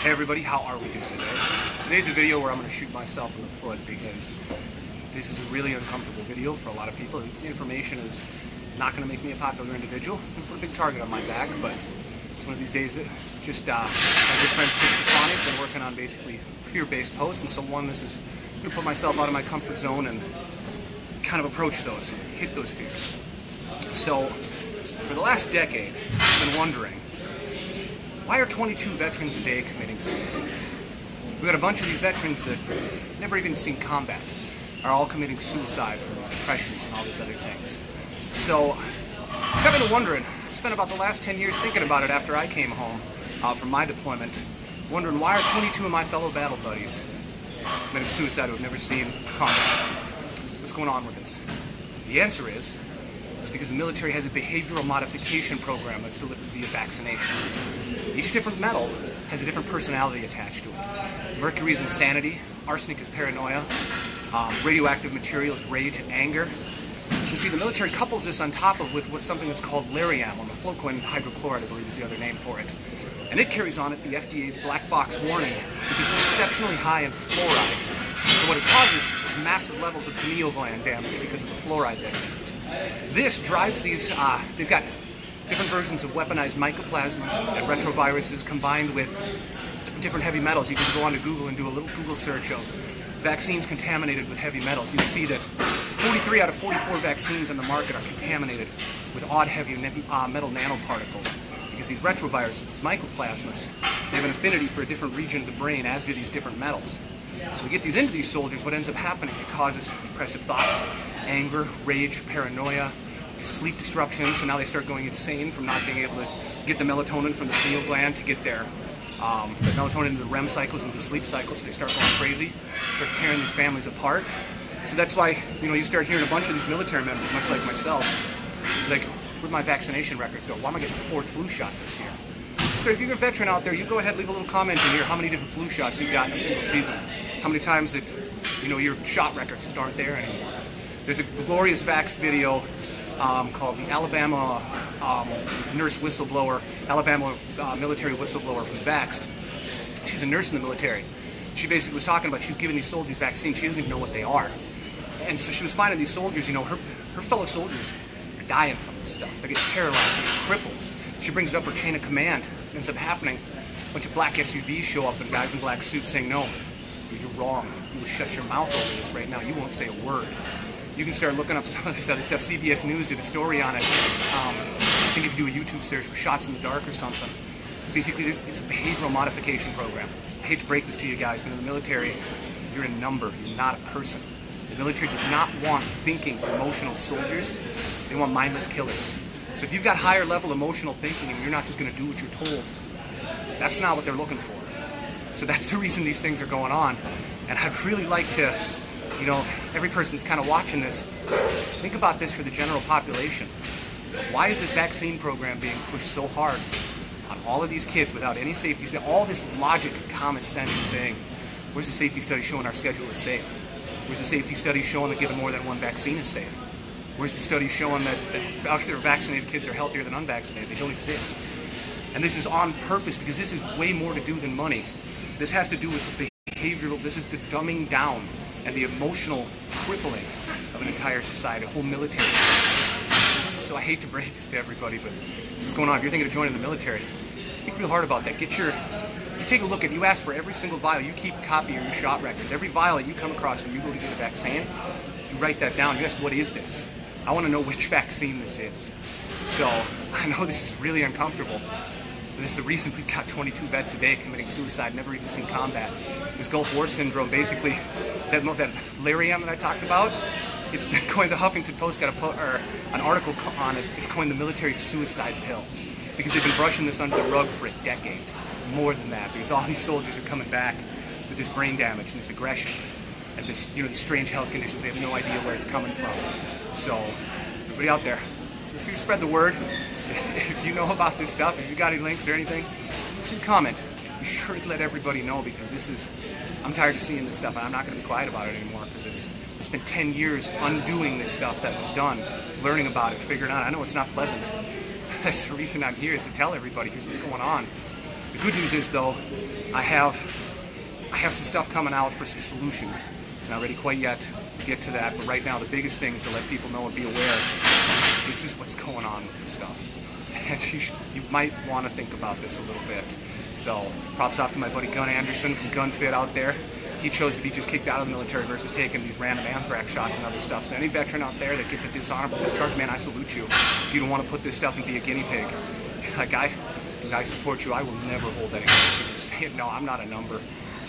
Hey everybody, how are we doing today? Today's a video where I'm going to shoot myself in the foot because this is a really uncomfortable video for a lot of people. The information is not going to make me a popular individual. I'm going to put a big target on my back, but it's one of these days that just my good friend Chris has been working on basically fear-based posts, and so this is going to put myself out of my comfort zone and kind of approach those, hit those fears. So for the last decade, I've been wondering, why are 22 veterans a day committing suicide? We've got a bunch of these veterans that never even seen combat, are all committing suicide from these depressions and all these other things. So I've been wondering, I spent about the last 10 years thinking about it after I came home from my deployment, wondering why are 22 of my fellow battle buddies committing suicide who have never seen combat? What's going on with this? The answer is, it's because the military has a behavioral modification program that's delivered via vaccination. Each different metal has a different personality attached to it. Mercury is insanity, arsenic is paranoia, radioactive material is rage and anger. You see, the military couples this on top of with something that's called Lariam, or mefloquine hydrochloride, I believe is the other name for it. And it carries on it the FDA's black box warning because it's exceptionally high in fluoride. So what it causes is massive levels of pineal gland damage because of the fluoride that's in it. This drives these, they've got different versions of weaponized mycoplasmas and retroviruses combined with different heavy metals. You can go onto Google and do a little Google search of vaccines contaminated with heavy metals. You see that 43 out of 44 vaccines on the market are contaminated with odd heavy metal nanoparticles because these retroviruses, these mycoplasmas, they have an affinity for a different region of the brain, as do these different metals. So we get these into these soldiers, what ends up happening, it causes depressive thoughts, anger, rage, paranoia, sleep disruptions, so now they start going insane from not being able to get the melatonin from the pineal gland to get their the melatonin into the REM cycles and the sleep cycles, so they start going crazy, starts tearing these families apart. So that's why, you start hearing a bunch of these military members, much like myself, like, where'd my vaccination records go? Why am I getting the 4th flu shot this year? So if you're a veteran out there, you go ahead, leave a little comment in here how many different flu shots you've got in a single season. How many times that, your shot records just aren't there anymore. There's a glorious vax video called the Alabama nurse whistleblower, Alabama military whistleblower from Vaxxed. She's a nurse in the military. She basically was talking about she's giving these soldiers vaccines. She doesn't even know what they are. And so she was finding these soldiers, her fellow soldiers are dying from this stuff. They're getting paralyzed, they're getting crippled. She brings it up her chain of command. It ends up happening. A bunch of black SUVs show up and guys in black suits saying, no, you're wrong. You will shut your mouth over this right now. You won't say a word. You can start looking up some of this other stuff. CBS News did a story on it. I think if you do a YouTube search for shots in the dark or something, basically it's a behavioral modification program. I hate to break this to you guys, but in the military, you're a number. You're not a person. The military does not want thinking, emotional soldiers. They want mindless killers. So if you've got higher level emotional thinking and you're not just going to do what you're told, that's not what they're looking for. So that's the reason these things are going on. And I'd really like to, every person that's kind of watching this, think about this for the general population. Why is this vaccine program being pushed so hard on all of these kids without any safety study? All this logic and common sense is saying, where's the safety study showing our schedule is safe? Where's the safety study showing that giving more than one vaccine is safe? Where's the study showing that vaccinated kids are healthier than unvaccinated? They don't exist. And this is on purpose because this is way more to do than money. This has to do with the behavioral, this is the dumbing down and the emotional crippling of an entire society, a whole military. So I hate to break this to everybody, but this is what's going on. If you're thinking of joining the military, think real hard about that. You take a look at, you ask for every single vial, you keep a copy of your shot records. Every vial that you come across when you go to get a vaccine, you write that down. You ask, what is this? I want to know which vaccine this is. So I know this is really uncomfortable. This is the reason we've got 22 vets a day committing suicide, never even seen combat. This Gulf War syndrome, basically, that Lariam that I talked about, it's been coined, the Huffington Post got an article on it, it's coined the military suicide pill. Because they've been brushing this under the rug for a decade. More than that, because all these soldiers are coming back with this brain damage and this aggression and this, these strange health conditions. They have no idea where it's coming from. So, everybody out there, if you spread the word, if you know about this stuff, if you got any links or anything, you can comment. Be sure to let everybody know because I'm tired of seeing this stuff and I'm not going to be quiet about it anymore because it's been 10 years undoing this stuff that was done, learning about it, figuring out. I know it's not pleasant. That's the reason I'm here, is to tell everybody here's what's going on. The good news is, though, I have some stuff coming out for some solutions. It's not ready quite yet to get to that, but right now the biggest thing is to let people know and be aware this is what's going on with this stuff. And you might want to think about this a little bit. So props off to my buddy Gun Anderson from GunFit out there. He chose to be just kicked out of the military versus taking these random anthrax shots and other stuff. So any veteran out there that gets a dishonorable discharge, man, I salute you. If you don't want to put this stuff and be a guinea pig, like I support you. I will never hold that against you. Saying, no, I'm not a number.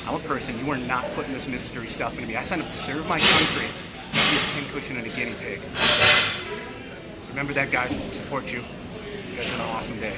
I'm a person. You are not putting this mystery stuff into me. I signed up to serve my country, not be a pincushion and a guinea pig. So remember that, guys. We'll support you. You guys have an awesome day.